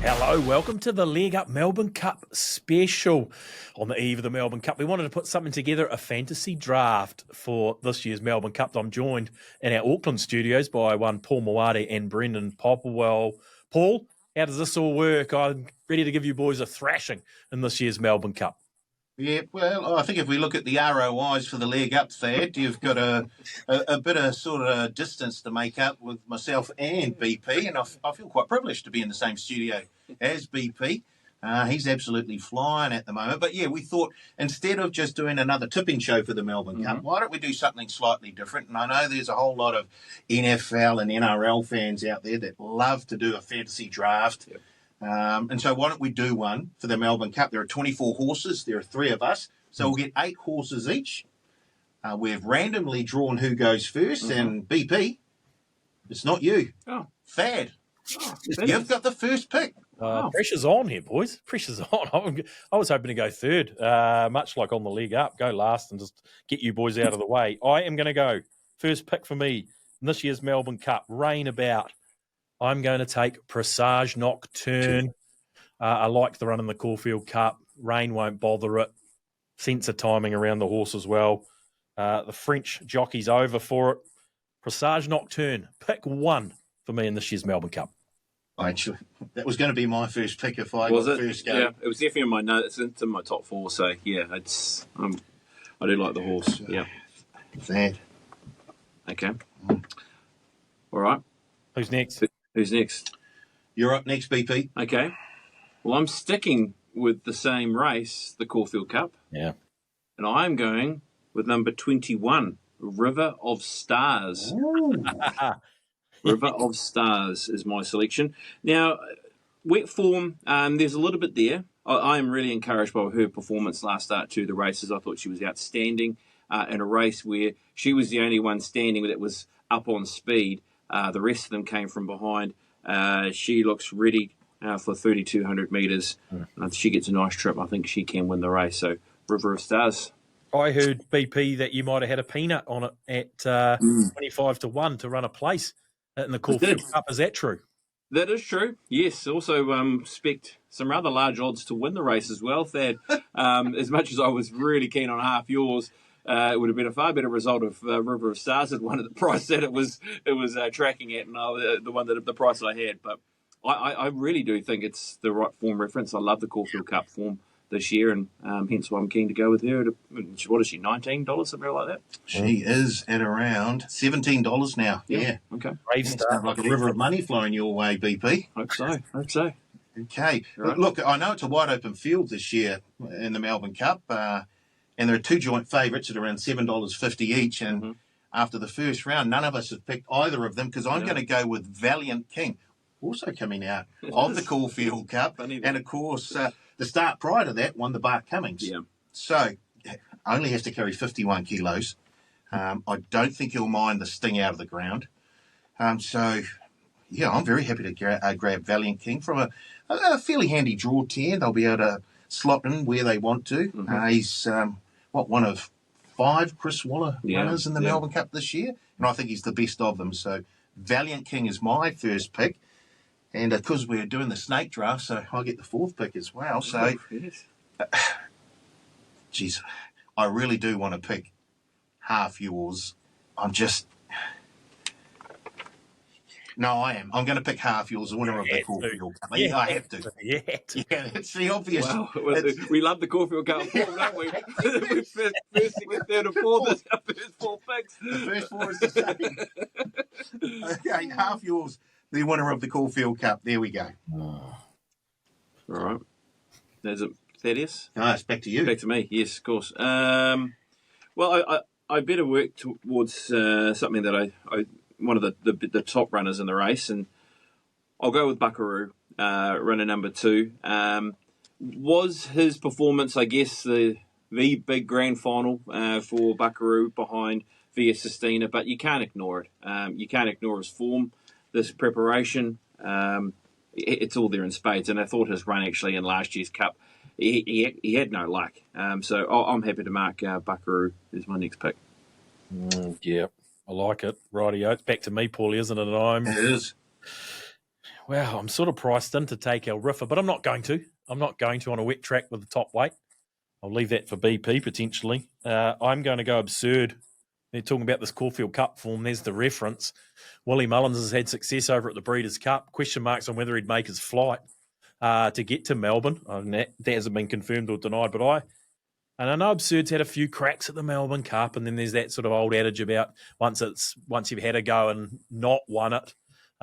Hello, welcome to the Leg Up Melbourne Cup Special. On the eve of the Melbourne Cup, we wanted to put something together, a fantasy draft for this year's Melbourne Cup. I'm joined in our Auckland studios by one Paul Maoate and Brendan Popplewell. Paul, how does this all work? I'm ready to give you boys a thrashing in this year's Melbourne Cup. Yeah, well, I think if we look at the ROIs for the leg up, Thad, you've got a bit of sort of distance to make up with myself and BP, and I feel quite privileged to be in the same studio as BP. He's absolutely flying at the moment. But yeah, we thought instead of just doing another tipping show for the Melbourne Cup, why don't we do something slightly different? And I know there's a whole lot of NFL and NRL fans out there that love to do a fantasy draft. Yep. And so why don't we do one for the Melbourne Cup? There are 24 horses. There are 3 of us. So we'll get 8 horses each. We've randomly drawn who goes first. And BP, it's not you. Oh. Thad, you've got the first pick. Pressure's on here, boys. Pressure's on. I was hoping to go third, much like on the leg up. Go last and just get you boys out of the way. I am going to go. First pick for me in this year's Melbourne Cup. Rain about. I'm going to take Presage Nocturne. I like the run in the Caulfield Cup. Rain won't bother it. Sense of timing around the horse as well. The French jockey's over for it. Presage Nocturne. Pick 1 for me in this year's Melbourne Cup. Actually, that was going to be my first pick if I got first go. Yeah, it was definitely in my notes. It's in my top 4. So yeah, it's I do like the horse. Yeah. Thad. Okay. All right. Who's next? Who's next? You're up next, BP. Okay. Well, I'm sticking with the same race, the Caulfield Cup. Yeah. And I'm going with number 21, River of Stars. River of Stars is my selection. Now, wet form, there's a little bit there. I am really encouraged by her performance last start to the races. I thought she was outstanding in a race where she was the only one standing that was up on speed. The rest of them came from behind. She looks ready for 3,200 metres. If she gets a nice trip, I think she can win the race. So, River of Stars. I heard, BP, that you might have had a peanut on it at 25 to 1 to run a place in the Caulfield Cup. Is that true? That is true. Yes. Also, expect some rather large odds to win the race as well, Thad. As much as I was really keen on half yours, it would have been a far better result if River of Stars had won at the price that it was tracking at, and the price that I had. But I really do think it's the right form reference. I love the Caulfield Cup form this year, and hence why I'm keen to go with her. What is she, $19, something like that? She is at around $17 now. Yeah. Okay. Brave start. Like a river of money flowing your way, BP. Hope so. Okay. Right. Look, I know it's a wide open field this year in the Melbourne Cup, and there are 2 joint favourites at around $7.50 each. And after the first round, none of us have picked either of them because I'm going to go with Valiant King, also coming out of the Caulfield Cup. And, of course, the start prior to that won the Bart Cummings. Yeah. So only has to carry 51 kilos. I don't think he'll mind the sting out of the ground. So, yeah, I'm very happy to grab Valiant King from a fairly handy draw tier. They'll be able to slot in where they want to. He's, one of 5 Chris Waller runners in the Melbourne Cup this year, and I think he's the best of them. So Valiant King is my first pick. And because we're doing the snake draft, so I get the 4th pick as well. So, geez, I really do want to pick half yours. No, I am. I'm going to pick half yours, the winner of the Caulfield Cup. Yeah, I have to. Yeah, it's the obvious. Wow. We love the Caulfield Cup form, don't we? First, second, third, and fourth. That's our first 4 picks. The first 4 is the same. Okay, half yours, the winner of the Caulfield Cup. There we go. All right. There's a Thaddeus. No, it's back to you. Back to me. Yes, of course. Well, I better work towards something that I one of the top runners in the race, and I'll go with Buckaroo, runner number 2. Was his performance, I guess, the big grand final for Buckaroo behind Via Sistina, but you can't ignore it. You can't ignore his form, this preparation. It's all there in spades, and I thought his run actually in last year's Cup, he had no luck. So I'm happy to mark Buckaroo as my next pick. Yeah. I like it. Rightio. It's back to me, Paulie, isn't it? It is. Well, I'm sort of priced in to take El Riffa, but I'm not going to. I'm not going to on a wet track with the top weight. I'll leave that for BP potentially. I'm going to go absurd. They're talking about this Caulfield Cup form. There's the reference. Willie Mullins has had success over at the Breeders' Cup. Question marks on whether he'd make his flight to get to Melbourne. That hasn't been confirmed or denied, but I know Absurd's had a few cracks at the Melbourne Cup, and then there's that sort of old adage about once you've had a go and not won it,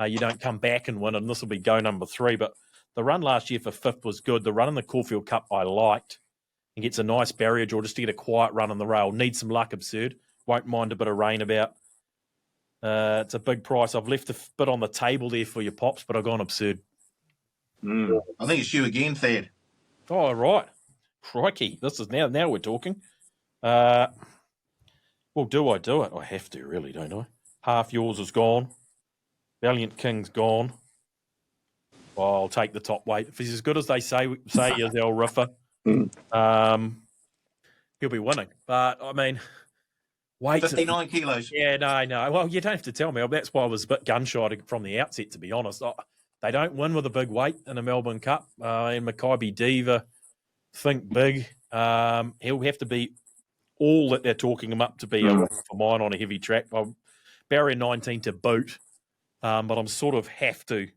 you don't come back and win it, and this will be go number 3. But the run last year for 5th was good. The run in the Caulfield Cup I liked. He gets a nice barrier draw just to get a quiet run on the rail. Needs some luck, Absurd. Won't mind a bit of rain about. It's a big price. I've left a bit on the table there for your Pops, but I've gone Absurd. I think it's you again, Thad. Oh, right. Crikey. This is now we're talking. Well, do I do it? I have to, really, don't I? Half Yours is gone. Valiant King's gone. Well, I'll take the top weight. If he's as good as they say as El Riffa, he'll be winning. But, I mean, weight. 59 kilos. Yeah, no. Well, you don't have to tell me. That's why I was a bit gun-shy from the outset, to be honest. They don't win with a big weight in a Melbourne Cup. And Mackay Diva, think big. He'll have to be all that they're talking him up to be for mine on a heavy track. Barrier 19 to boot. But I sort of have to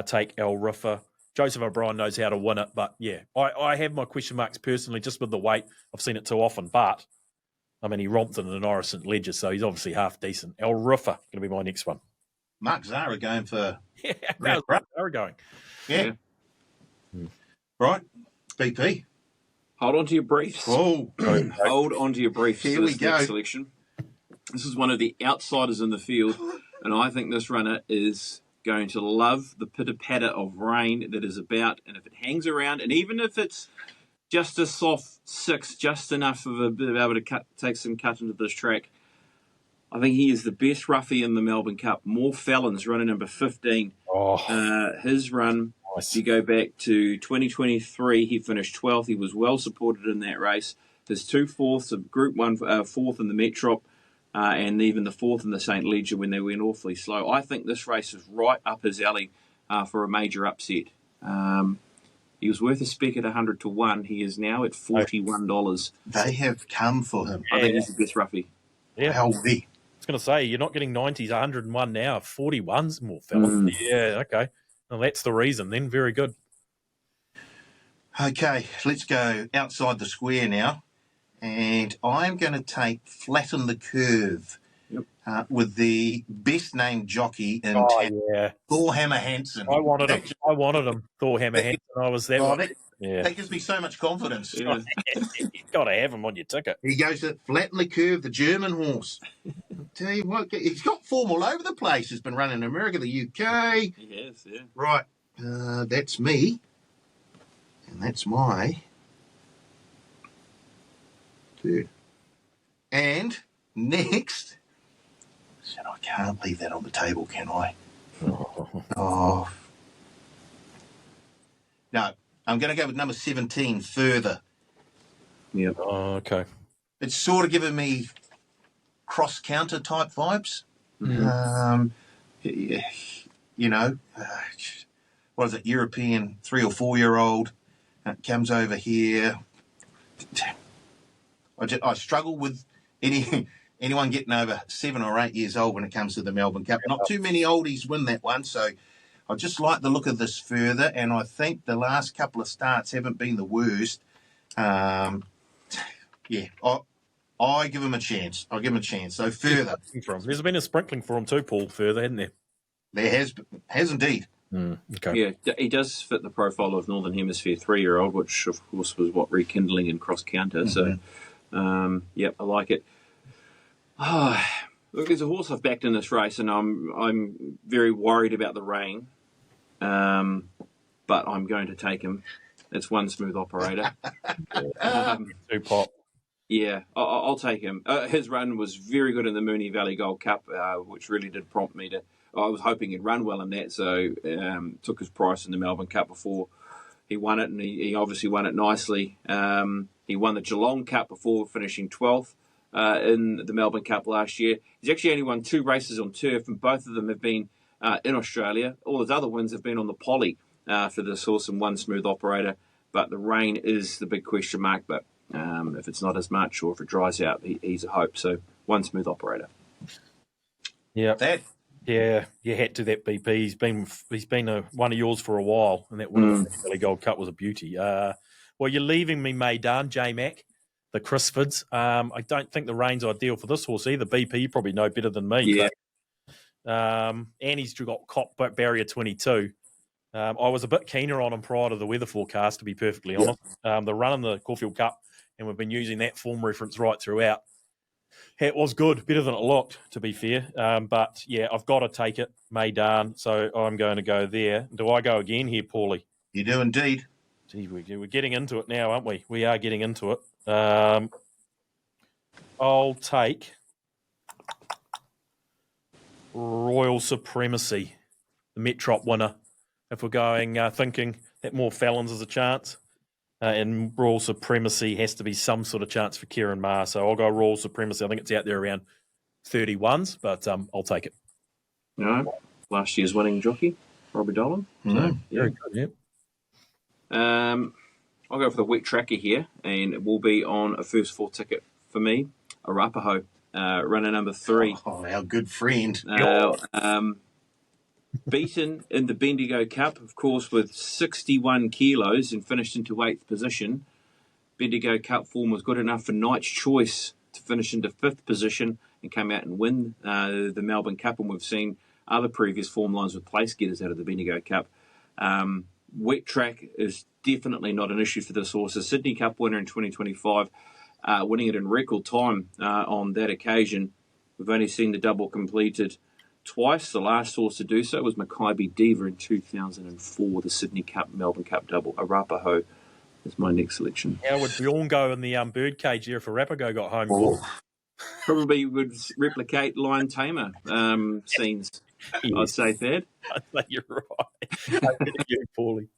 take El Riffa. Joseph O'Brien knows how to win it, but yeah, I have my question marks personally just with the weight. I've seen it too often, but I mean, he romped in an Irish St. Ledger, so he's obviously half decent. El Riffa going to be my next one. Mark Zara going for... Yeah, Zara going. Yeah. Right, BP. Hold on to your briefs. Oh, Hold on to your briefs. Here for we this go. next selection. This is one of the outsiders in the field, and I think this runner is going to love the pitter-patter of rain that is about, and if it hangs around, and even if it's just a soft 6, just enough of a bit of able to take some cut into this track, I think he is the best roughie in the Melbourne Cup. More Fallons running number 15. His run, if you go back to 2023, he finished 12th. He was well supported in that race. His 2 fourths of Group 1, 4th in the Metrop, and even the 4th in the St. Leger when they went awfully slow. I think this race is right up his alley for a major upset. He was worth a spec at 100 to 1. He is now at $41. They have come for him. I think he's the best roughie. Yeah. How we? I was going to say, you're not getting 90s, 101 now. 41's more Fallon. Yeah, okay. Well, that's the reason then. Very good. Okay, let's go outside the square now. And I'm going to take Flatten the Curve with the best named jockey in town, Thor Hammer Hansen. I wanted him, Thor Hammer Hansen. I was there. That gives me so much confidence. Yeah. You've got to have him on your ticket. He goes to Flatten the Curve, the German horse. Tell you what, he's got form all over the place. He's been running in America, the UK. He has, yeah. Right, that's me. And that's my third. And next, I can't leave that on the table, can I? Oh. No, I'm going to go with number 17, Further. Yep. Okay. It's sort of given me cross-counter type vibes. You know, what is it, European 3 or 4 year old comes over here. I struggle with anyone getting over 7 or 8 years old when it comes to the Melbourne Cup. Not too many oldies win that one, so I just like the look of this Further, and I think the last couple of starts haven't been the worst. I give him a chance. I'll give him a chance. So Further. There's been a sprinkling for him too, Paul, Further, hasn't there? There has indeed. Okay. Yeah, he does fit the profile of Northern Hemisphere 3-year-old, which of course was what rekindling and cross counter. So, I like it. Look, there's a horse I've backed in this race, and I'm very worried about the rain, but I'm going to take him. It's One Smooth Operator. Two pop. Yeah, I'll take him. His run was very good in the Moonee Valley Gold Cup, which really did prompt me to. I was hoping he'd run well in that, so took his price in the Melbourne Cup before he won it, and he obviously won it nicely. He won the Geelong Cup before finishing 12th in the Melbourne Cup last year. He's actually only won 2 races on turf, and both of them have been in Australia. All his other wins have been on the poly for this horse and one smooth operator. But the rain is the big question mark. But if it's not as much or if it dries out, he's a hope. So one smooth operator. Yeah. That Yeah, you had to that BP. He's been one of yours for a while, and that win of the Valley Gold Cup was a beauty. Well, you're leaving me Maidan, J-Mac, the Crisfords. I don't think the rain's ideal for this horse either. BP, you probably know better than me. Yeah. And he's got cop barrier 22. I was a bit keener on him prior to the weather forecast, to be perfectly honest. The run in the Caulfield Cup, and we've been using that form reference right throughout. It was good, better than it looked, to be fair. But, yeah, I've got to take it, Maidan, so I'm going to go there. Do I go again here, Paulie? you do indeed. Gee, we're getting into it now, aren't we? We are getting into it. I'll take Royal Supremacy, the Metrop winner. If we're going thinking that more Fallons is a chance, and Royal Supremacy has to be some sort of chance for Kieran Maher. So I'll go Royal Supremacy. I think it's out there around 31s, but I'll take it. Last year's winning jockey, Robbie Dolan. So, Very good, I'll go for the wet tracker here, and it will be on a first four ticket for me, Arapaho, runner number 3. Oh, our good friend. Beaten in the Bendigo Cup, of course, with 61 kilos and finished into 8th position. Bendigo Cup form was good enough for Knight's Choice to finish into 5th position and come out and win the Melbourne Cup. And we've seen other previous form lines with place getters out of the Bendigo Cup. Wet track is definitely not an issue for this horse. A Sydney Cup winner in 2025, winning it in record time on that occasion. We've only seen the double completed twice. The last horse to do so was Mackay Diva in 2004, the Sydney Cup, Melbourne Cup double. Arapaho is my next selection. How would Bjorn go in the birdcage here if Arapaho got home? Probably would replicate Lion Tamer scenes, yes. I'd say, Thad. I think you're right. I think you, Paulie.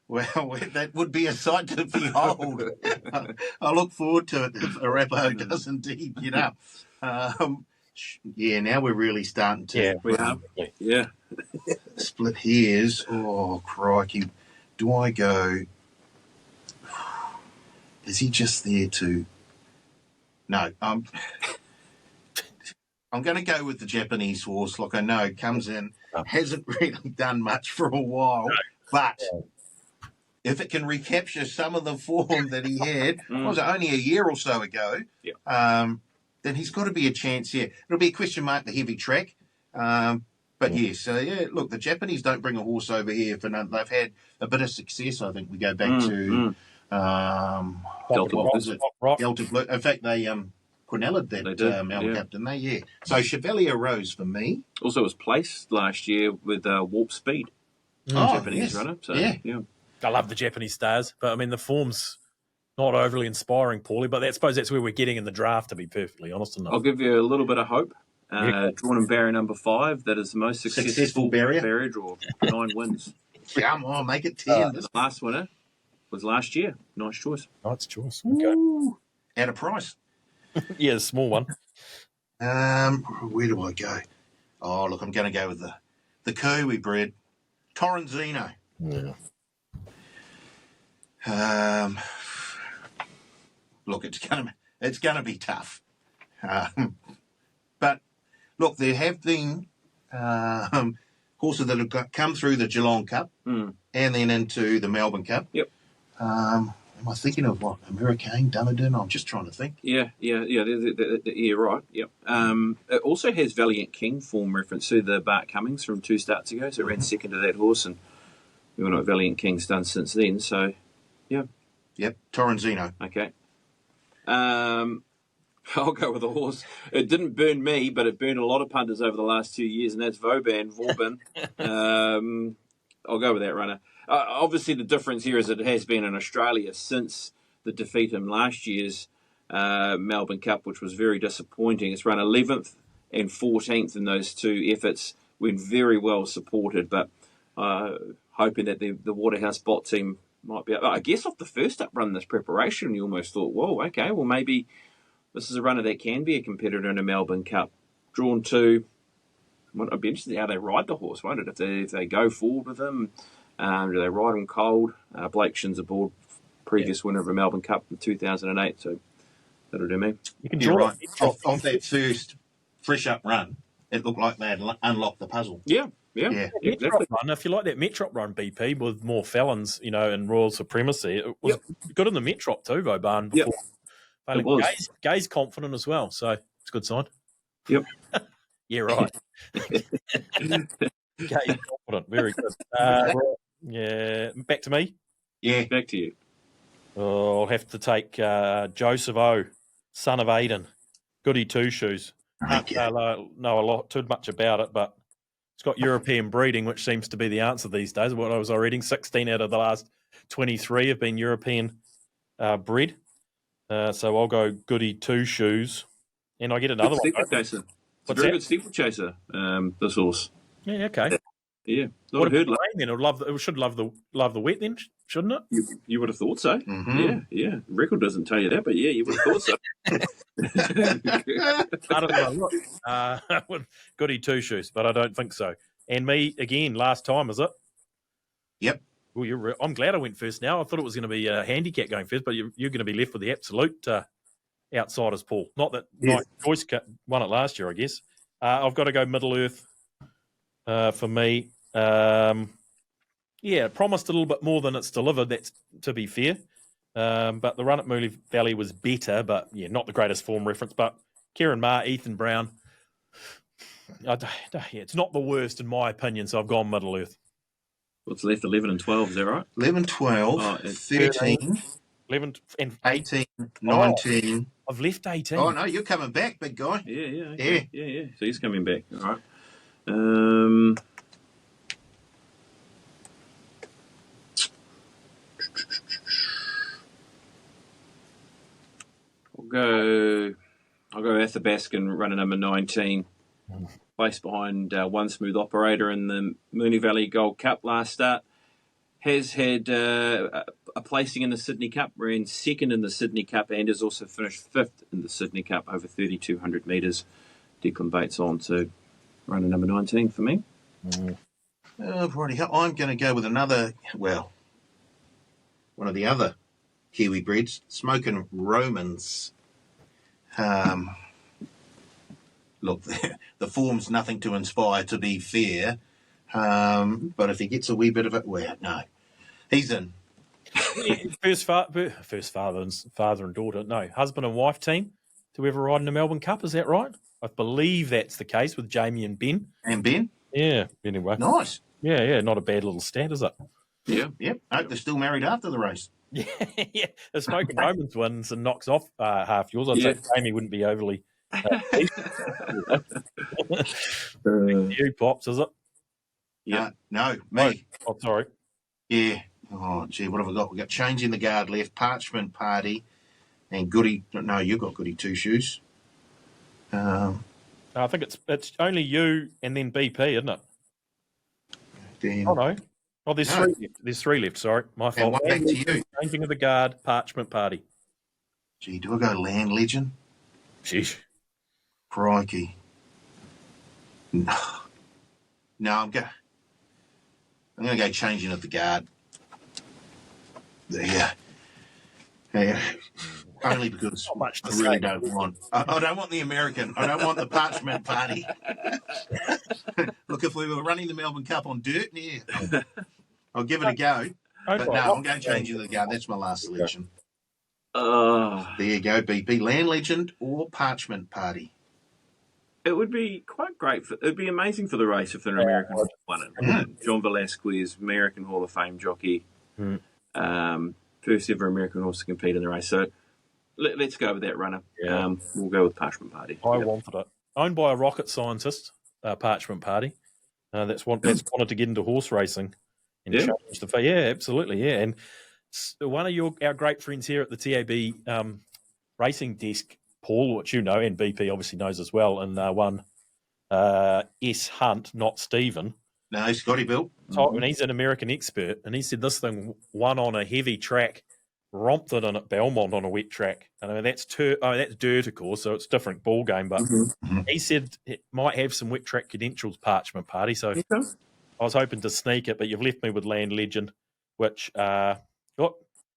Well, that would be a sight to behold. I look forward to it if Arapaho does indeed, yeah, now we're really starting to split hairs. Oh, crikey. Do I go... Is he just there to... No, I'm going to go with the Japanese horse. Like I know, comes in, hasn't really done much for a while, but if it can recapture some of the form that he had, was it only a year or so ago, then he's got to be a chance here. It'll be a question mark, the heavy track. But yes, look, the Japanese don't bring a horse over here for none. They've had a bit of success. I think we go back to Delta Blue. In fact, they Quinella'd that Melbourne Cup, didn't they? Yeah. So Chevalier Rose for me. Also was placed last year with Warp Speed, Japanese runner. So, yeah. I love the Japanese stars, but I mean the form's not overly inspiring, Paulie. But I suppose that's where we're getting in the draft, to be perfectly honest enough. I'll give you a little bit of hope. Drawn in barrier number 5, that is the most successful barrier draw. 9 wins. Come on, make it 10. The last winner was last year. Nice choice. Nice choice. Okay. At a price. Yeah, a small one. Where do I go? Oh, look, I'm going to go with the Kiwi bred Torrenzino. Yeah. Look, it's going to be tough. But look, there have been horses that have come through the Geelong Cup and then into the Melbourne Cup. Yep. Am I thinking of what? American, Dunedin? I'm just trying to think. Yeah, right. Yep. It also has Valiant King form reference to the Bart Cummings from 2 starts ago, so ran second to that horse, and we know what Valiant King's done since then, so yeah. Yep, Torrenzino. Okay. I'll go with a horse. It didn't burn me, but it burned a lot of punters over the last 2 years, and that's Vauban. I'll go with that runner. Obviously, the difference here is it has been in Australia since the defeat in last year's Melbourne Cup, which was very disappointing. It's run 11th and 14th in those 2 efforts. Went very well supported, but hoping that the Waterhouse bot team might be... I guess off the first up run this preparation, you almost thought, whoa, okay, well, maybe this is a runner that can be a competitor in a Melbourne Cup. Drawn 2, I'd be interested in how they ride the horse, won't it? If they go forward with him, do they ride him cold? Blake Shin's aboard, previous winner of a Melbourne Cup in 2008, so that'll do me. You can You're draw right. Off that first fresh up run, it looked like they'd unlocked the puzzle. Yeah, exactly. Run, if you like that Metrop run, BP, with more Felons, and Royal Supremacy, it was good in the Metrop too, Vauban, before. It was. Gay's confident as well, so it's a good sign. Yep. Yeah, right. Gay's confident. Very good. Yeah, back to me. Yeah. Back to you. Oh, I'll have to take Joseph O, son of Aiden. Goody Two Shoes. Okay. Know a lot too much about it, but it's got European breeding, which seems to be the answer these days. What I was reading, 16 out of the last 23 have been European bred. So I'll go Goody Two Shoes, and I get another one. Chaser. It's a very good steeple-chaser, this horse. Yeah, okay. Yeah. Not a herd then. It should love the wet then, shouldn't it? You would have thought so. Mm-hmm. Yeah. Record doesn't tell you that, but yeah, you would have thought so. I don't know. With Goody Two Shoes, but I don't think so. And me again, last time, is it? Yep. Well, I'm glad I went first now. I thought it was going to be a handicap going first, but you're going to be left with the absolute outsiders, Paul. Not that Mike Joyce won it last year, I guess. I've got to go Middle Earth for me. Promised a little bit more than it's delivered, that's to be fair. But the run at Mooley Valley was better, but not the greatest form reference. But Kieran Maher, Ethan Brown, it's not the worst in my opinion, so I've gone Middle Earth. What's left, 11 and 12, is that right? 11, 12, 13, 11 and 18, 19. I've left 18. Oh, no, you're coming back, big guy. Yeah. Yeah. Yeah. So he's coming back. All right. I'll go Athabaskan running number 19, placed behind One Smooth Operator in the Moonee Valley Gold Cup last start. Has had a placing in the Sydney Cup, ran second in the Sydney Cup, and has also finished fifth in the Sydney Cup over 3,200 metres. Declan Bates on to running number 19 for me. Righty, I'm going to go with another, one of the other Kiwi breeds, Smoking Romans. Look, the form's nothing to inspire, to be fair. But if he gets a wee bit of it, no. He's in. First father and daughter, no, husband and wife team to ever ride in the Melbourne Cup, is that right? I believe that's the case with Jamie and Ben. And Ben? Yeah, anyway. Nice. Yeah, not a bad little stat, is it? Yeah. Yep. Hope they're still married after the race. Yeah. If Smoking Romans wins and knocks off half yours, I'd say Jamie wouldn't be overly you, Pops, is it? Yeah. No, me. Oh, sorry. Yeah. Oh, gee, what have we got? We've got Changing the Guard left, Parchment Party, and Goody. No, you've got Goody Two Shoes. I think it's only you and then BP, isn't it? Then, oh, no. Oh, there's three left. There's three left, sorry. My fault. And one back to you. Changing of the Guard, Parchment Party. Gee, do I go Land Legend? Sheesh. Crikey. No, I'm going to go Changing of the Guard. Yeah. Only because I really don't want. I don't want the American. I don't want the Parchment Party. Look, if we were running the Melbourne Cup on dirt, I'll give it a go. But no, I'm going Changing the Guard. That's my last selection. There you go, BP. Land Legend or Parchment Party. It would be quite great. It would be amazing for the race if an American won it. John Velasquez, American Hall of Fame jockey. First ever American horse to compete in the race. So let's go with that runner. Yeah. We'll go with Parchment Party. I wanted it. Owned by a rocket scientist, Parchment Party. That's wanted to get into horse racing and change the. Yeah, absolutely. Yeah, and one of our great friends here at the TAB racing desk, Paul, which you know, and BP obviously knows as well, and one S. Hunt, not Stephen. No, Scotty Bill. And he's an American expert, and he said this thing won on a heavy track romped it in at Belmont on a wet track. And I mean, that's dirt, of course, so it's a different ball game. But he said it might have some wet track credentials, Parchment Party. So I was hoping to sneak it, but you've left me with Land Legend, which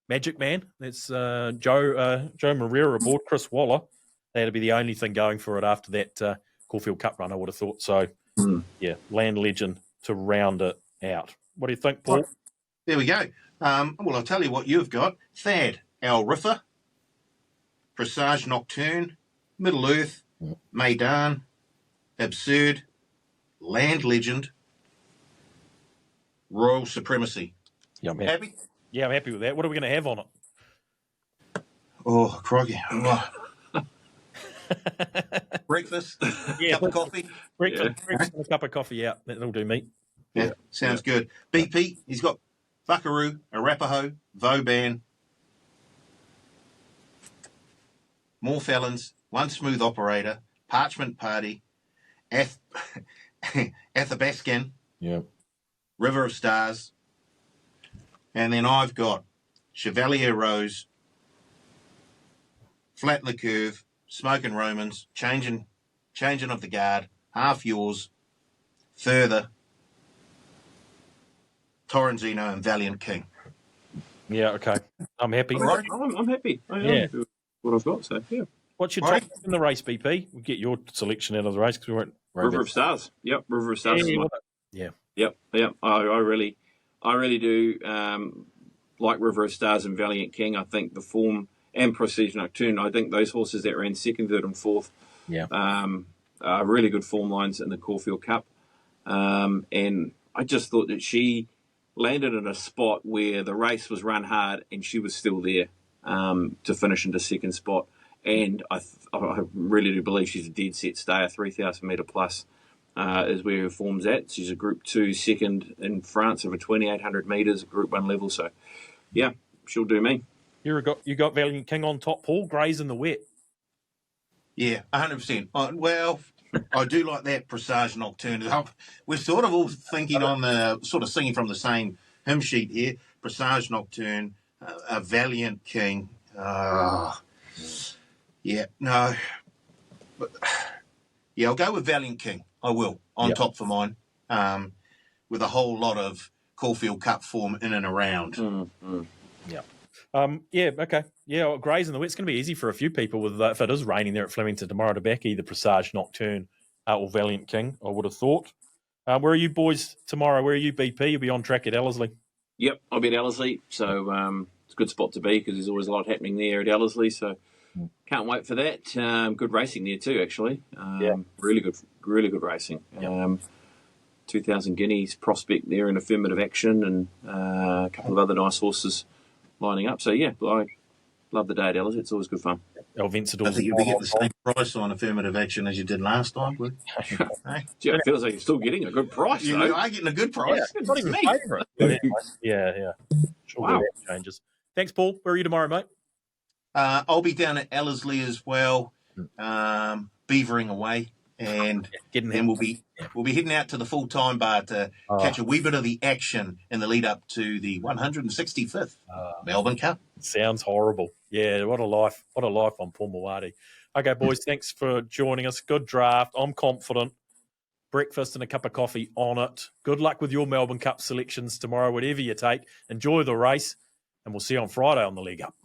Magic Man. That's Joe Moreira aboard, Chris Waller. That'd be the only thing going for it after that Caulfield Cup run, I would have thought. So, yeah, Land Legend to round it out. What do you think, Paul? There we go. Well, I'll tell you what you've got. Thad, Al Riffer, Presage Nocturne, Middle Earth, Maidan, Absurd, Land Legend, Royal Supremacy. Yeah, I'm happy. Happy? Yeah, I'm happy with that. What are we going to have on it? Oh, crikey. Breakfast, cup of coffee. Breakfast and a cup of coffee, yeah. That'll do me. Yeah, sounds good. BP, he's got Buckaroo, Arapaho, Vauban, More Felons, One Smooth Operator, Parchment Party, Athabascan, River of Stars, and then I've got Chevalier Rose, Flat the Curve, Smoking Romans, Changing of the Guard, Half Yours, Further, Torrenzino, and Valiant King. Yeah, okay. I'm happy. Right. I'm happy. I'm Yeah. happy with what I've got. So yeah. What's your Right. top in the race, BP? We'll get your selection out of the race because we weren't worried River about of Stars. Yep, River of Stars. Yeah. Yep. I really do like River of Stars and Valiant King. I think the form and Prestige Nocturne. I think those horses that ran second, third, and fourth. Yeah. Are really good form lines in the Caulfield Cup. And I just thought that she landed in a spot where the race was run hard and she was still there to finish into second spot. And I really do believe she's a dead set stayer, 3,000 metre plus is where her form's at. She's a Group 2 second in France over 2,800 metres, Group 1 level. So, yeah, she'll do me. You got Valiant King on top, Paul. Grays in the wet. Yeah, 100%. Well, I do like that Presage Nocturne. We're sort of all thinking on the, sort of singing from the same hymn sheet here. Presage Nocturne, a Valiant King. Yeah, no. But, yeah, I'll go with Valiant King. I will, on top for mine, with a whole lot of Caulfield Cup form in and around. Yeah. Yeah, okay. Yeah, well, Grays in the wet. It's going to be easy for a few people with if it is raining there at Flemington tomorrow to back either Presage Nocturne or Valiant King, I would have thought. Where are you boys tomorrow? Where are you, BP? You'll be on track at Ellerslie. Yep, I'll be at Ellerslie. So it's a good spot to be because there's always a lot happening there at Ellerslie. So can't wait for that. Good racing there too, actually. Really good racing. 2,000 guineas prospect there in affirmative action and a couple of other nice horses lining up. So, yeah, I love the day at Ellerslie. It's always good fun. I think you'll be getting the same price on affirmative action as you did last time. Gee, it feels like you're still getting a good price, You though. are getting a good price. Yeah, not even favourite. Yeah. Sure, Wow. that changes. Thanks, Paul. Where are you tomorrow, mate? I'll be down at Ellerslie as well, beavering away. And then we'll be heading out to the full-time bar to catch a wee bit of the action in the lead-up to the 165th Melbourne Cup. Sounds horrible. Yeah, what a life on Paul Maoate. Okay, boys, thanks for joining us. Good draft. I'm confident. Breakfast and a cup of coffee on it. Good luck with your Melbourne Cup selections tomorrow, whatever you take. Enjoy the race, and we'll see you on Friday on the League Up.